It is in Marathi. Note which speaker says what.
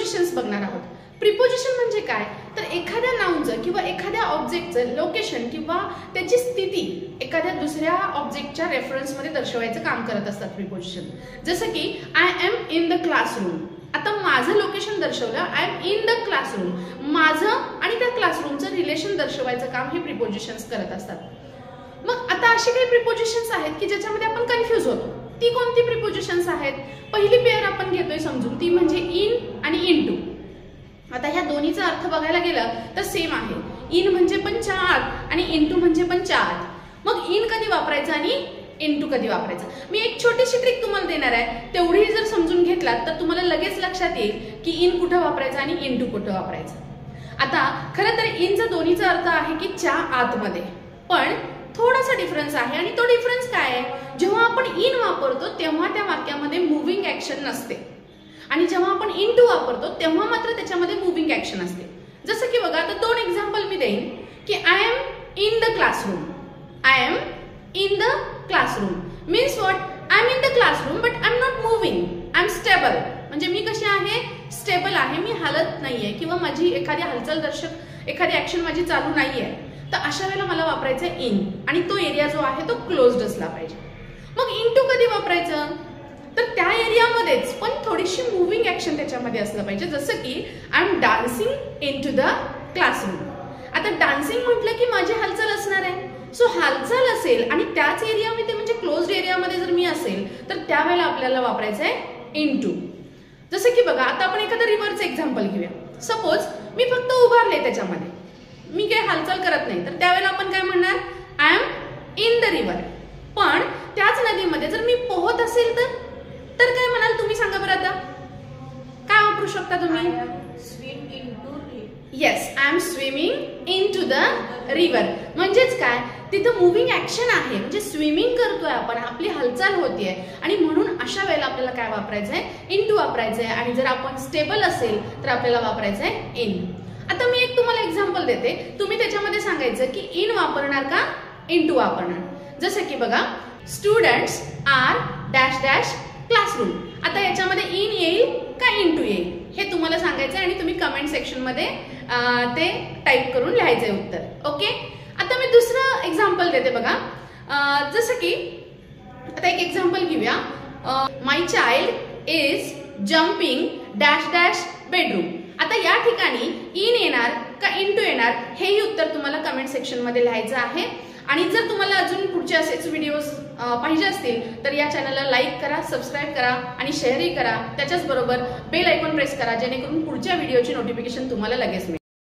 Speaker 1: प्रिपोजिशन्स बघणार आहोत। प्रिपोजिशन म्हणजे काय तर एखाद्या नाउनचं किंवा एखाद्या ऑब्जेक्टचं लोकेशन किंवा त्याची स्थिती एखाद्या दुसऱ्या ऑब्जेक्टच्या रेफरन्समध्ये दर्शवायचं काम करत असतात प्रिपोजिशन। जसं की I am in the classroom, आता माझं लोकेशन दर्शवलं, I am in the classroom, माझं आणि त्या क्लासरूमचं रिलेशन दर्शवायचं काम हे प्रिपोजिशन्स करत असतात। मग आता अशी काही प्रिपोजिशन्स आहेत की ज्याच्यामध्ये आपण कन्फ्यूज होतो, ती कोणती प्रिपोजिशन्स आहेत? पहिली पेअर आपण घेतोय समजून, ती म्हणजे इन आणि इनटू। आता ह्या दोन्हीचा अर्थ बघायला गेलं तर सेम आहे, इन म्हणजे पण च्या आत आणि इनटू म्हणजे पण च्या आत। मग इन कधी वापरायचं आणि इनटू कधी वापरायचं, मी एक छोटीशी ट्रिक तुम्हाला देणार आहे, तेवढी जर समजून घेतलात तर तुम्हाला लगेच लक्षात येईल की इन कुठं वापरायचं आणि इनटू कुठं वापरायचं। आता खरं तर इनचा दोन्हीचा अर्थ आहे की च्या आतमध्ये, पण थोडासा डिफरन्स आहे आणि तो डिफरन्स काय आहे, जेव्हा आपण इन वापरतो तेव्हा त्या वाक्यामध्ये मूव्हिंग ऍक्शन नसते आणि जेव्हा आपण इनटू वापरतो तेव्हा मात्र त्याच्यामध्ये मूव्हिंग ऍक्शन असते। जसं की बघा, आता दोन एक्झाम्पल मी देईन की I am in the classroom, I am in the classroom means what, I am in the classroom but I am not moving, I am stable, म्हणजे मी कशी आहे, स्टेबल आहे, मी हालत नाहीये किंवा माझी एखादी हालचाल दर्शक एखादी ऍक्शन माझी चालू नाहीये, तर अशा वेळेला मला वापरायचं इन आणि तो एरिया जो आहे तो क्लोज्ड असला पाहिजे। मग इनटू कधी वापरायचं तर त्या एरियामध्येच पण थोडीशी मूव्हिंग ऍक्शन त्याच्यामध्ये असलं पाहिजे, जसं की I am dancing into the classroom. आता डान्सिंग म्हटलं की माझी हालचाल असणार आहे, सो हालचाल असेल आणि त्याच एरियामध्ये म्हणजे क्लोज्ड एरियामध्ये जर मी असेल तर त्यावेळेला आपल्याला वापरायचं आहे इनटू। जसं की बघा, आता आपण एखादं रिव्हरचं एक्झाम्पल घेऊया, सपोज मी फक्त उभारले त्याच्यामध्ये, मी काही हालचाल करत नाही, तर त्यावेळेला आपण काय म्हणणार, I am in the river. पण त्याच नदीमध्ये जर मी पोहत असेल तर काय म्हणाल तुम्ही, सांगा बरं आता काय वापरू शकता तुम्ही?
Speaker 2: Swim into,
Speaker 1: yes, I am swimming into the river, म्हणजेच काय, तिथं मूव्हिंग ऍक्शन आहे, म्हणजे स्विमिंग करतोय आपण, आपली हालचाल होतीये आणि म्हणून अशा वेळेला आपल्याला काय वापरायचंय, इनटू वापरायचंय। आणि जर आपण स्टेबल असेल तर आपल्याला वापरायचंय इन। आता मी एक तुम्हाला एक्झाम्पल देते, तुम्ही त्याच्यामध्ये सांगायचं की इन वापरणार का इनटू वापरणार। जसं की बघा, students are dash dash classroom, आता याच्यामध्ये इन येईल का इनटू येईल हे तुम्हाला सांगायचं आणि तुम्ही कमेंट सेक्शन मध्ये ते टाईप करून लिहायचंय उत्तर। ओके, आता मी दुसरं एक्झाम्पल देते बघा, जसं की आता एक एक्झाम्पल घेऊया, my child is jumping dash dash bedroom. आता या ठिकाणी इन येणार का इनटू येणार हेही उत्तर तुम्हाला कमेंट सेक्शन मध्ये लिहायचं आहे। आणि जर तुम्हाला अजून पुढचे असेच व्हिडिओज पाहिजे असतील तर या चॅनलला लाईक करा, सबस्क्राईब करा आणि शेअरही करा, त्याच्याच बरोबर बेल आयकॉन प्रेस करा, जेणेकरून पुढच्या व्हिडिओची नोटिफिकेशन तुम्हाला लगेच मिळेल।